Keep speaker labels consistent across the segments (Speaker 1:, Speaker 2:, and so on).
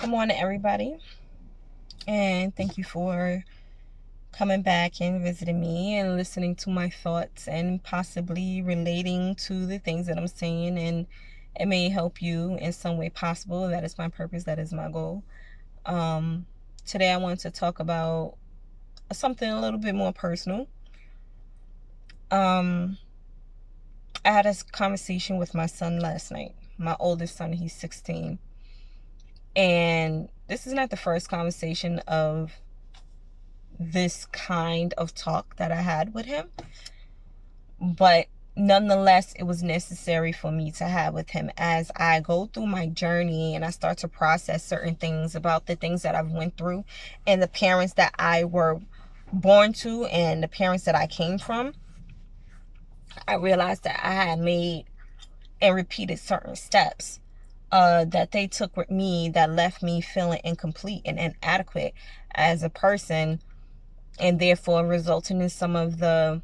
Speaker 1: Good morning, everybody, and thank you for coming back and visiting me and listening to my thoughts and possibly relating to the things that I'm saying, and it may help you in some way possible. That is my purpose. That is my goal. Today I want to talk about something a little bit more personal. I had a conversation with my son last night. My oldest son, he's 16. And this is not the first conversation of this kind of talk that I had with him, but nonetheless it was necessary for me to have with him as I go through my journey and I start to process certain things about the things that I've went through and the parents that I were born to and the parents that I came from. I realized that I had made and repeated certain steps that they took with me that left me feeling incomplete and inadequate as a person, and therefore resulting in some of the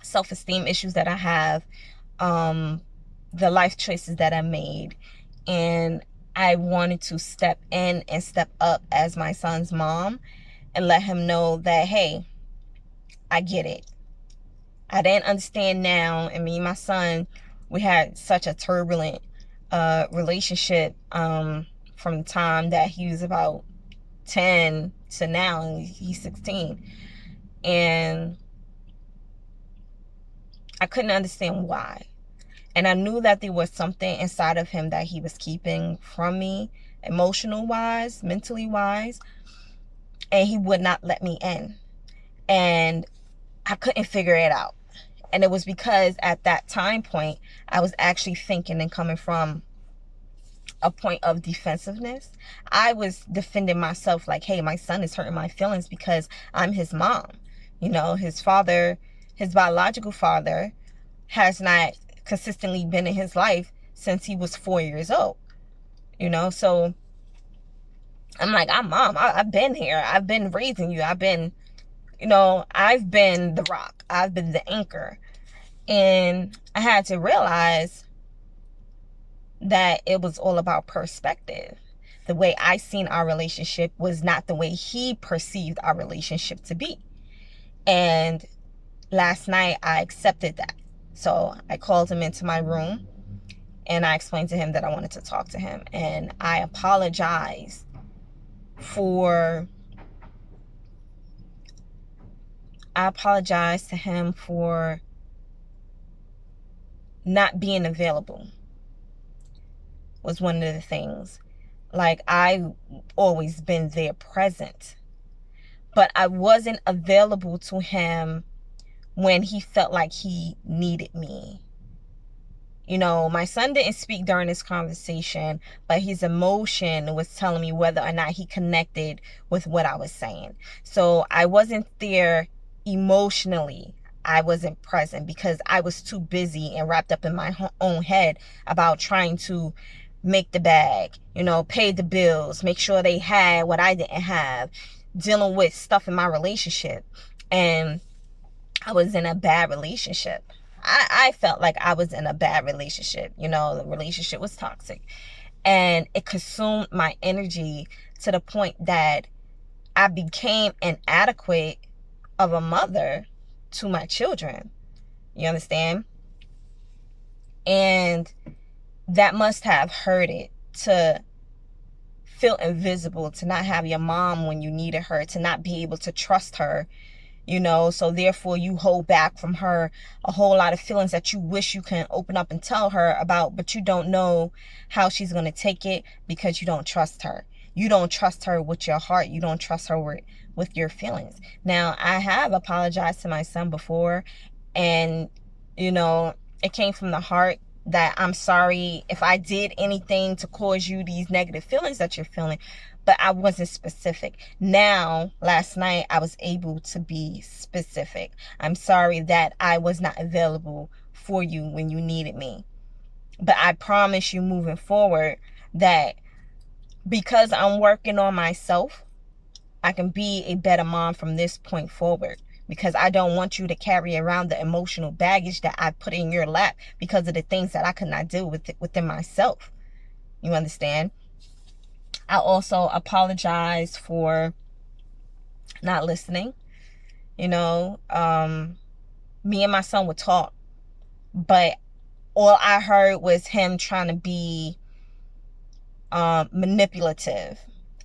Speaker 1: self-esteem issues that I have, the life choices that I made. And I wanted to step in and step up as my son's mom and let him know that, hey, I get it. I didn't understand now. And me and my son, we had such a turbulent relationship from the time that he was about 10 to now, and he's 16. And I couldn't understand why. And I knew that there was something inside of him that he was keeping from me, emotional wise, mentally wise, and he would not let me in. And I couldn't figure it out. And it was because at that time point, I was actually thinking and coming from a point of defensiveness. I was defending myself like, hey, my son is hurting my feelings because I'm his mom. You know, his father, his biological father, has not consistently been in his life since he was 4 years old. You know, so I'm like, I'm mom. I've been here. I've been raising you. I've been the rock. I've been the anchor. And I had to realize that it was all about perspective. The way I seen our relationship was not the way he perceived our relationship to be. And last night I accepted that. So I called him into my room and I explained to him that I wanted to talk to him. And I apologized to him for not being available. Was one of the things. Like, I always been there present, but I wasn't available to him when he felt like he needed me. You know, my son didn't speak during this conversation, but his emotion was telling me whether or not he connected with what I was saying. So I wasn't there emotionally. I wasn't present because I was too busy and wrapped up in my own head about trying to make the bag, pay the bills, make sure they had what I didn't have, dealing with stuff in my relationship. And I was in a bad relationship. I felt like I was in a bad relationship. The relationship was toxic. And it consumed my energy to the point that I became inadequate of a mother to my children. You understand? And that must have hurted, to feel invisible, to not have your mom when you needed her, to not be able to trust her, so therefore you hold back from her a whole lot of feelings that you wish you can open up and tell her about, but you don't know how she's going to take it because you don't trust her. You don't trust her with your heart. You don't trust her with your feelings. Now, I have apologized to my son before, and, it came from the heart that I'm sorry if I did anything to cause you these negative feelings that you're feeling, but I wasn't specific. Now, last night, I was able to be specific. I'm sorry that I was not available for you when you needed me. But I promise you moving forward that because I'm working on myself, I can be a better mom from this point forward. Because I don't want you to carry around the emotional baggage that I put in your lap because of the things that I could not deal with within myself. You understand? I also apologize for not listening. You know, me and my son would talk, but all I heard was him trying to be manipulative.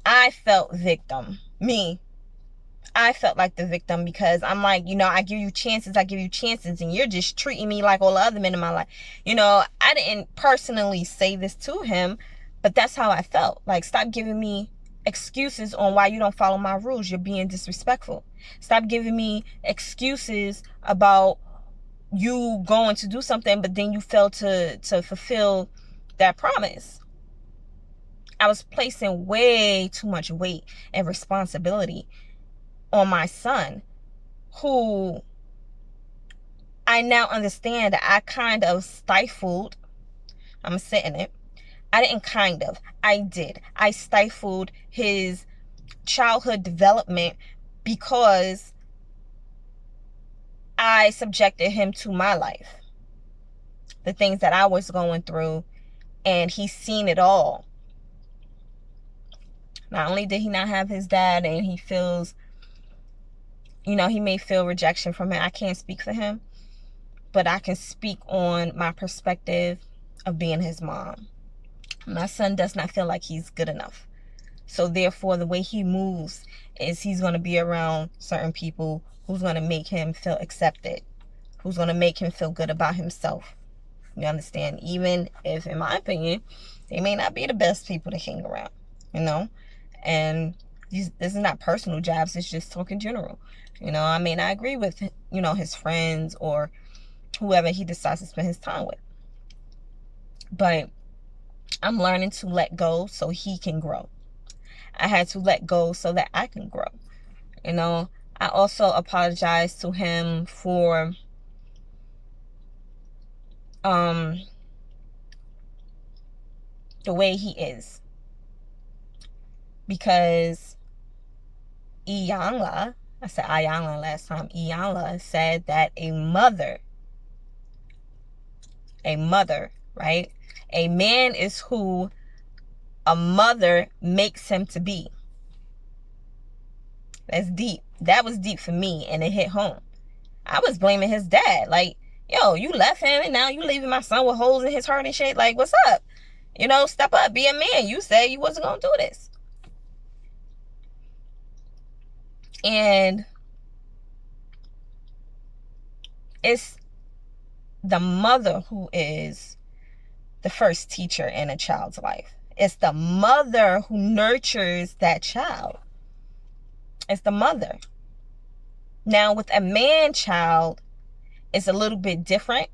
Speaker 1: I felt victim. I felt like the victim, because I'm like, I give you chances, and you're just treating me like all the other men in my life. I didn't personally say this to him, but that's how I felt. Like, stop giving me excuses on why you don't follow my rules. You're being disrespectful. Stop giving me excuses about you going to do something, but then you fail to fulfill that promise. I was placing way too much weight and responsibility on my son, who I now understand that I kind of stifled. I'm sitting it. I didn't kind of. I did. I stifled his childhood development because I subjected him to my life, the things that I was going through, and he's seen it all. Not only did he not have his dad, and he feels, he may feel rejection from it. I can't speak for him, but I can speak on my perspective of being his mom. My son does not feel like he's good enough. So therefore, the way he moves is he's going to be around certain people who's going to make him feel accepted, who's going to make him feel good about himself. You understand? Even if, in my opinion, they may not be the best people to hang around, And this is not personal jabs. It's just talking general. I may not agree with, his friends or whoever he decides to spend his time with. But I'm learning to let go so he can grow. I had to let go so that I can grow. I also apologize to him for the way he is. Because Iyanla, I said Iyanla last time, Iyanla said that a mother, right? A man is who a mother makes him to be. That's deep. That was deep for me, and it hit home. I was blaming his dad. Like, yo, you left him, and now you leaving my son with holes in his heart and shit. Like, what's up? Step up, be a man. You said you wasn't gonna do this. And it's the mother who is the first teacher in a child's life. It's the mother who nurtures that child. It's the mother. Now, with a man child, it's a little bit different,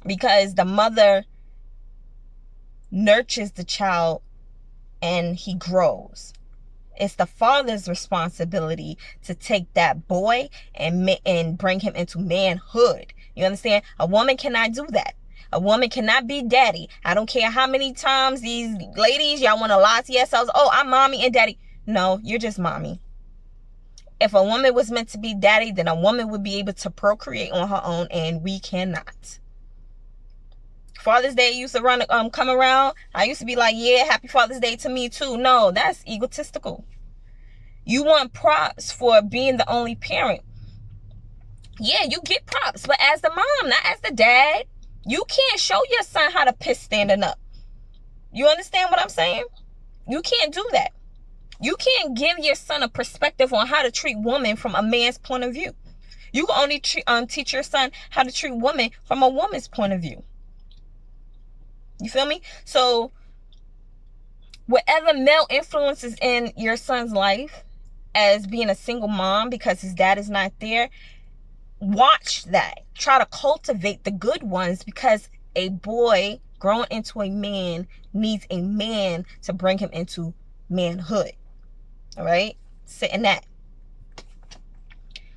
Speaker 1: because the mother nurtures the child and he grows. It's the father's responsibility to take that boy and bring him into manhood. You understand? A woman cannot do that. A woman cannot be daddy. I don't care how many times these ladies, y'all want to lie to yourselves. Oh, I'm mommy and daddy. No, you're just mommy. If a woman was meant to be daddy, then a woman would be able to procreate on her own, and we cannot. Father's Day used to come around. I used to be like, yeah, happy Father's Day to me too. No, that's egotistical. You want props for being the only parent. Yeah, you get props, but as the mom, not as the dad. You can't show your son how to piss standing up. You understand what I'm saying? You can't do that. You can't give your son a perspective on how to treat women from a man's point of view. You can only teach your son how to treat women from a woman's point of view. You feel me? So, whatever male influence is in your son's life, as being a single mom because his dad is not there, watch that. Try to cultivate the good ones, because a boy growing into a man needs a man to bring him into manhood. All right? Sit in that.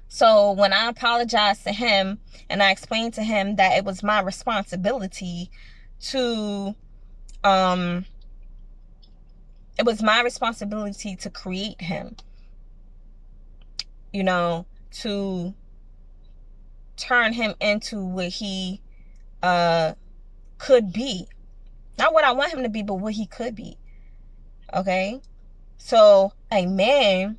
Speaker 1: So when I apologized to him and I explained to him that it was my responsibility to create him, to turn him into what he could be. Not what I want him to be, but what he could be. Okay? So a man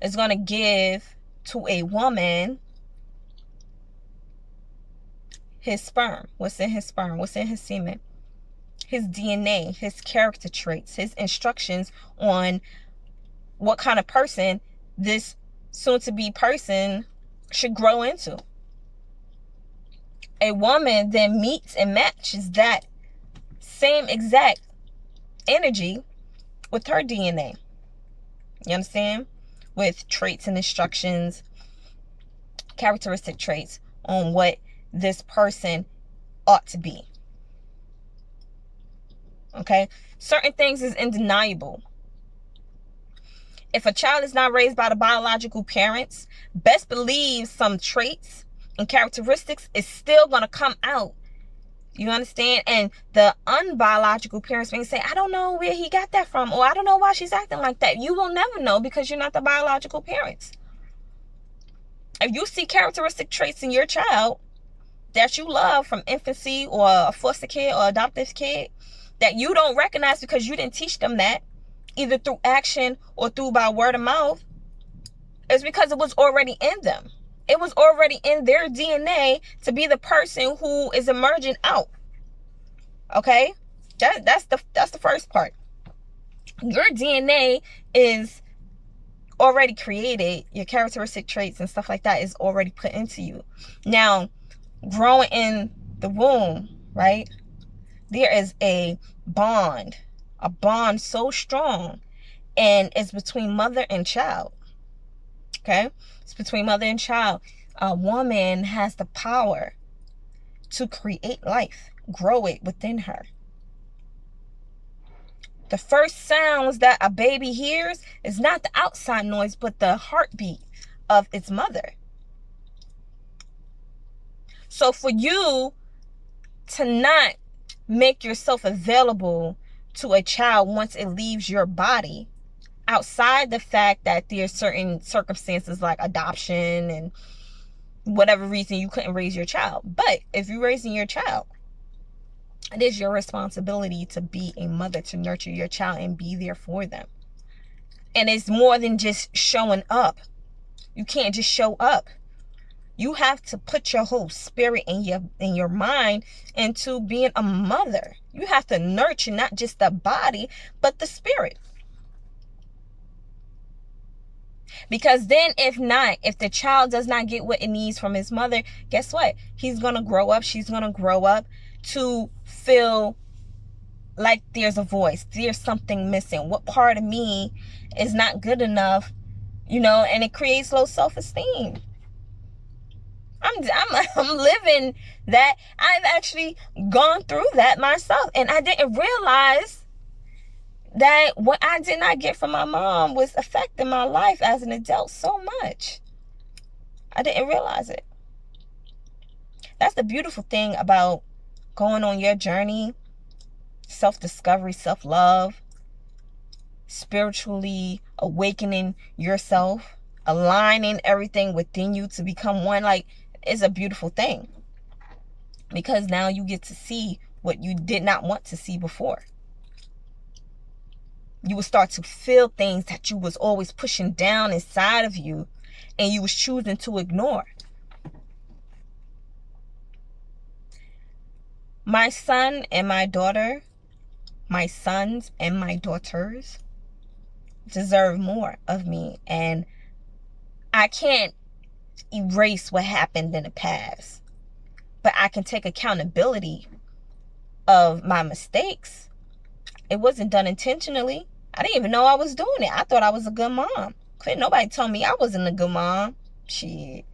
Speaker 1: is going to give to a woman his sperm. What's in his sperm? What's in his semen? His DNA, his character traits, his instructions on what kind of person this soon-to-be person should grow into. A woman then meets and matches that same exact energy with her DNA. You understand? With traits and instructions, characteristic traits on what this person ought to be. Okay? Certain things is undeniable. If a child is not raised by the biological parents, best believe some traits and characteristics is still going to come out. You understand? And the unbiological parents may say, I don't know where he got that from, or I don't know why she's acting like that. You will never know because you're not the biological parents. If you see characteristic traits in your child that you love from infancy, or a foster kid or adoptive kid, that you don't recognize because you didn't teach them that, either through action or through by word of mouth, it's because it was already in them. It was already in their DNA to be the person who is emerging out. Okay? That's the first part. Your DNA is already created. Your characteristic traits and stuff like that is already put into you. Now, growing in the womb, right? There is a bond so strong, and it's between mother and child. Okay? It's between mother and child. A woman has the power to create life, grow it within her. The first sounds that a baby hears is not the outside noise, but the heartbeat of its mother. So for you to not make yourself available to a child once it leaves your body, outside the fact that there's certain circumstances like adoption and whatever reason you couldn't raise your child. But if you're raising your child, it is your responsibility to be a mother, to nurture your child and be there for them. And it's more than just showing up. You can't just show up. You have to put your whole spirit and your mind into being a mother. You have to nurture not just the body, but the spirit. Because then if the child does not get what it needs from his mother, guess what? He's going to grow up, she's going to grow up to feel like there's a voice. There's something missing. What part of me is not good enough? And it creates low self-esteem. I'm living that. I've actually gone through that myself, and I didn't realize that what I did not get from my mom was affecting my life as an adult so much. I didn't realize it. That's the beautiful thing about going on your journey, self-discovery, self-love, spiritually awakening yourself, aligning everything within you to become one. Like, it's a beautiful thing, because now you get to see what you did not want to see before. You will start to feel things that you was always pushing down inside of you, and you was choosing to ignore. My son and my daughter, my sons and my daughters deserve more of me, and I can't erase what happened in the past, but I can take accountability of my mistakes. It wasn't done intentionally. I didn't even know I was doing it. I thought I was a good mom. Couldn't nobody tell me I wasn't a good mom. Shit.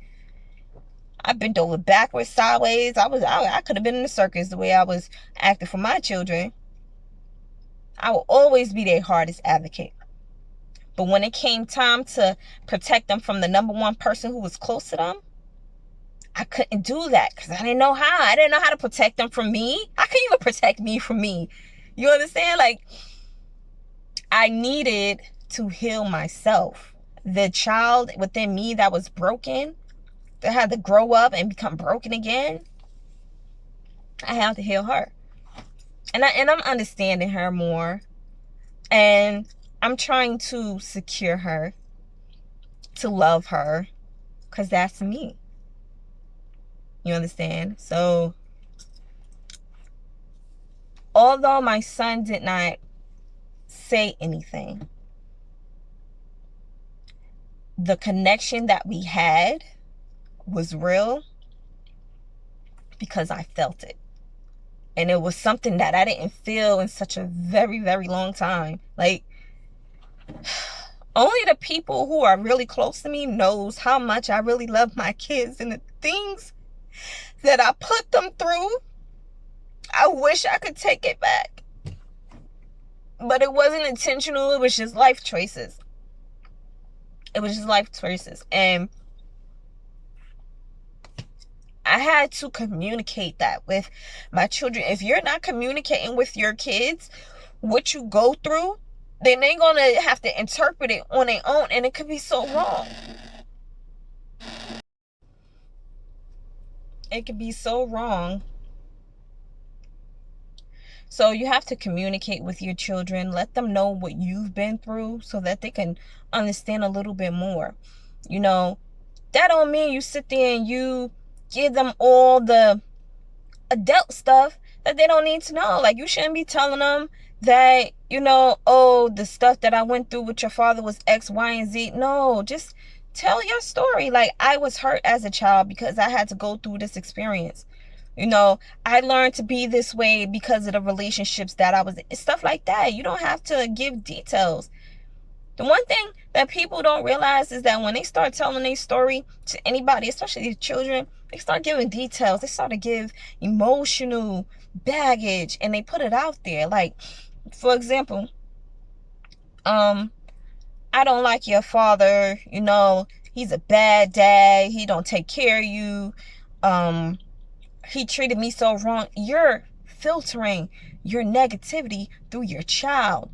Speaker 1: I bent over backwards, sideways. I could have been in the circus the way I was acting for my children. I will always be their hardest advocate. But when it came time to protect them from the number one person who was close to them, I couldn't do that because I didn't know how. I didn't know how to protect them from me. I couldn't even protect me from me. You understand? Like, I needed to heal myself. The child within me that was broken, that had to grow up and become broken again, I had to heal her. And I'm understanding her more. And I'm trying to secure her, to love her, because that's me. You understand? So, although my son did not say anything, the connection that we had was real because I felt it. And it was something that I didn't feel in such a very, very long time. Like, only the people who are really close to me knows how much I really love my kids and the things that I put them through. I wish I could take it back. But it wasn't intentional. It was just life choices. It was just life choices. And I had to communicate that with my children. If you're not communicating with your kids what you go through, then they're going to have to interpret it on their own. And it could be so wrong. It could be so wrong. So you have to communicate with your children. Let them know what you've been through so that they can understand a little bit more. You know, that don't mean you sit there and you give them all the adult stuff that they don't need to know. Like, you shouldn't be telling them that, you know, oh, the stuff that I went through with your father was X, Y, and Z. No, just tell your story. Like, I was hurt as a child because I had to go through this experience. You know, I learned to be this way because of the relationships that I was in. Stuff like that. You don't have to give details. The one thing that people don't realize is that when they start telling their story to anybody, especially their children, they start giving details. They start to give emotional baggage and they put it out there. Like, for example, I don't like your father. You know, he's a bad dad. He don't take care of you. He treated me so wrong. You're filtering your negativity through your child.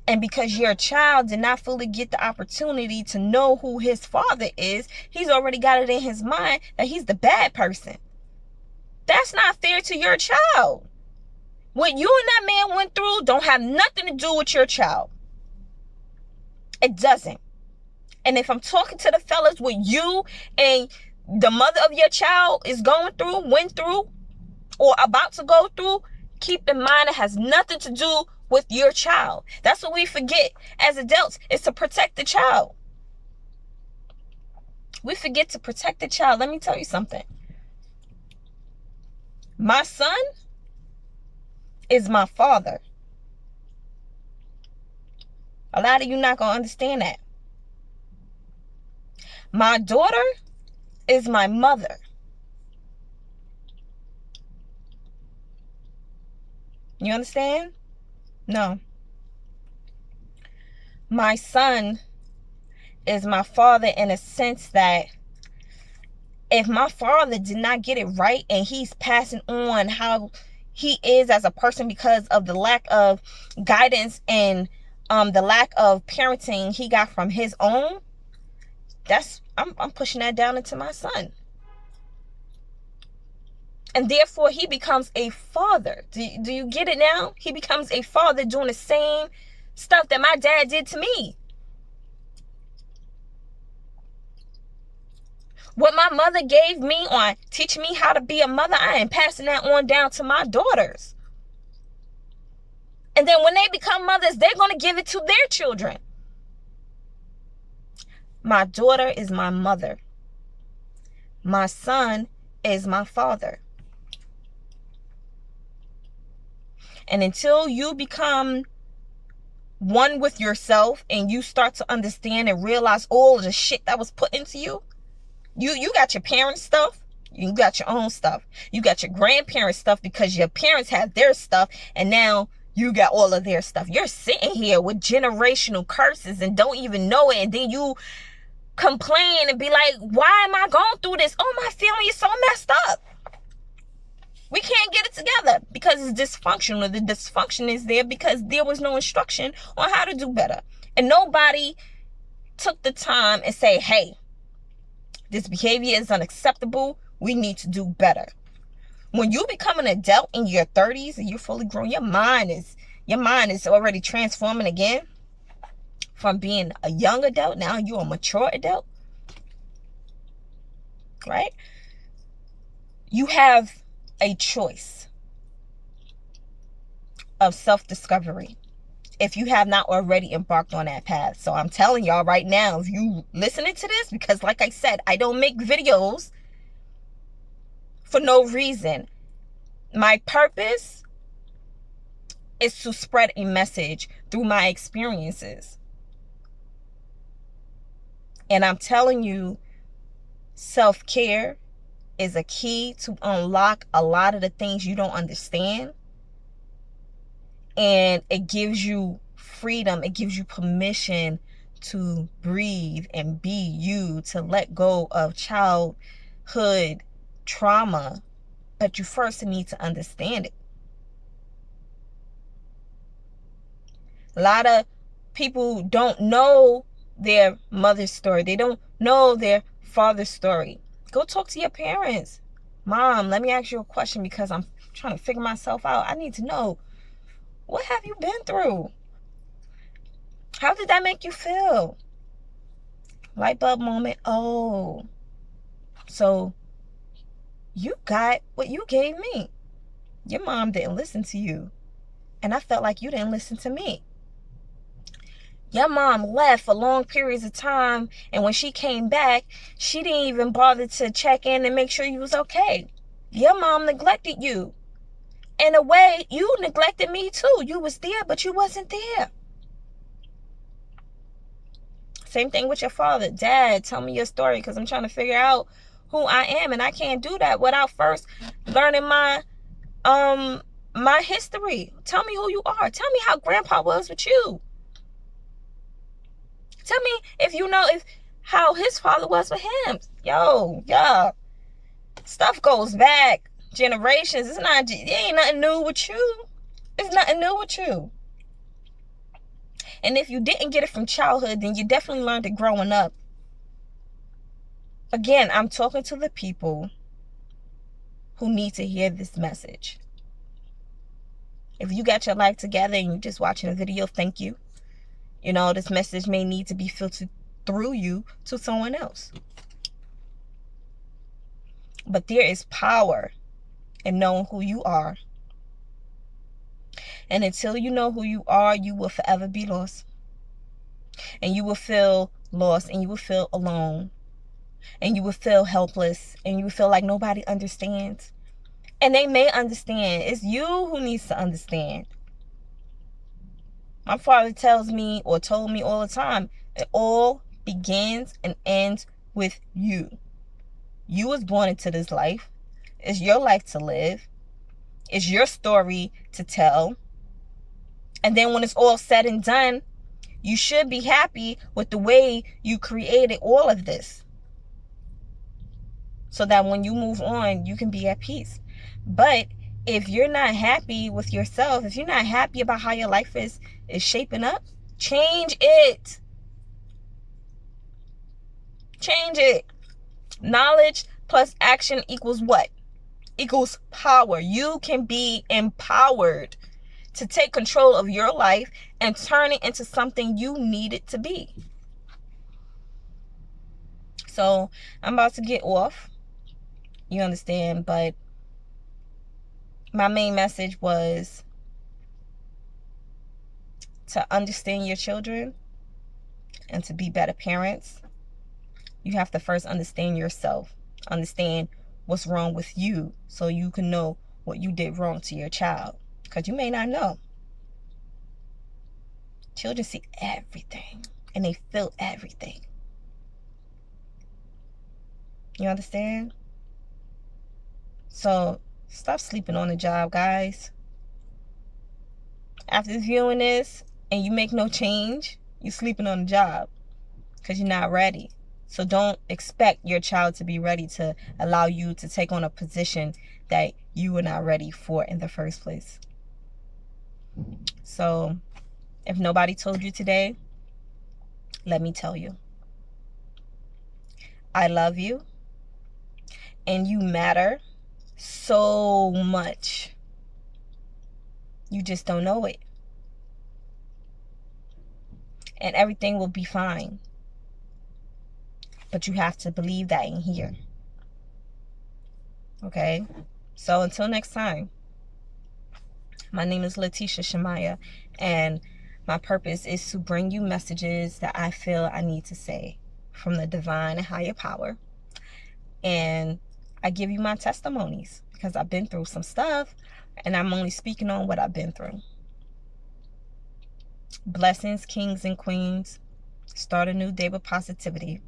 Speaker 1: And because your child did not fully get the opportunity to know who his father is, he's already got it in his mind that he's the bad person. That's not fair to your child. What you and that man went through don't have nothing to do with your child. It doesn't. And if I'm talking to the fellas, what you and the mother of your child is going through, went through, or about to go through, keep in mind it has nothing to do with your child. That's what we forget as adults, is to protect the child. We forget to protect the child. Let me tell you something. My son is my father. A lot of you not going to understand that. My daughter is my mother. You understand? No. My son is my father in a sense that if my father did not get it right and he's passing on how he is as a person because of the lack of guidance and the lack of parenting he got from his own, I'm pushing that down into my son. And therefore, he becomes a father. Do you get it now? He becomes a father doing the same stuff that my dad did to me. What my mother gave me on teaching me how to be a mother, I am passing that on down to my daughters. And then when they become mothers, they're going to give it to their children. My daughter is my mother. My son is my father. And until you become one with yourself and you start to understand and realize all of the shit that was put into you, you got your parents' stuff, you got your own stuff, you got your grandparents' stuff because your parents had their stuff, and now you got all of their stuff. You're sitting here with generational curses and don't even know it, and then you complain and be like, why am I going through this? Oh, my family is so messed up. We can't get it together because it's dysfunctional. The dysfunction is there because there was no instruction on how to do better. And nobody took the time and say, hey, this behavior is unacceptable. We need to do better. When you become an adult in your 30s and you're fully grown, your mind is already transforming again. from being a young adult, now you're a mature adult, right? You have a choice of self-discovery if you have not already embarked on that path. So I'm telling y'all right now, if you listening to this, because like I said, I don't make videos for no reason. My purpose is to spread a message through my experiences. And I'm telling you, self-care is a key to unlock a lot of the things you don't understand. And it gives you freedom. It gives you permission to breathe and be you, to let go of childhood trauma. But you first need to understand it. A lot of people don't know their mother's story. They don't know their father's story. Go talk to your parents. Mom, let me ask you a question because I'm trying to figure myself out. I need to know, what have you been through? How did that make you feel? Light bulb moment. Oh, so you got what you gave me. Your mom didn't listen to you. And I felt like you didn't listen to me. Your mom left for long periods of time, and when she came back, she didn't even bother to check in and make sure you was okay. Your mom neglected you. In a way, you neglected me too. You was there, but you wasn't there. Same thing with your father. Dad, tell me your story, because I'm trying to figure out who I am, and I can't do that without first learning my history. Tell me who you are. Tell me how grandpa was with you. Tell me if you know how his father was with him. Yo, yeah. Stuff goes back generations. It ain't nothing new with you. It's nothing new with you. And if you didn't get it from childhood, then you definitely learned it growing up. Again, I'm talking to the people who need to hear this message. If you got your life together and you're just watching a video, thank you. You know, this message may need to be filtered through you to someone else. But there is power in knowing who you are. And until you know who you are, you will forever be lost. And you will feel lost, and you will feel alone. And you will feel helpless, and you will feel like nobody understands. And they may understand. It's you who needs to understand. My father tells me, or told me all the time, it all begins and ends with you. You was born into this life. It's your life to live. It's your story to tell. And then when it's all said and done, you should be happy with the way you created all of this. So that when you move on, you can be at peace. But if you're not happy with yourself, if you're not happy about how your life is shaping up, change it. Change it. Knowledge plus action equals what? Equals power. You can be empowered to take control of your life and turn it into something you need it to be. So I'm about to get off. You understand? But my main message was to understand your children and to be better parents. You have to first understand yourself. Understand what's wrong with you so you can know what you did wrong to your child. Because you may not know. Children see everything and they feel everything. You understand? So stop sleeping on the job, guys. After viewing this and you make no change, you're sleeping on the job because you're not ready. So don't expect your child to be ready to allow you to take on a position that you were not ready for in the first place. So if nobody told you today, let me tell you. I love you and you matter so much. You just don't know it. and everything will be fine. But you have to believe that in here. Okay? So until next time, my name is Letitia Shemaya, and my purpose is to bring you messages that I feel I need to say from the divine and higher power. And I give you my testimonies because I've been through some stuff, and I'm only speaking on what I've been through. Blessings, kings and queens. Start a new day with positivity.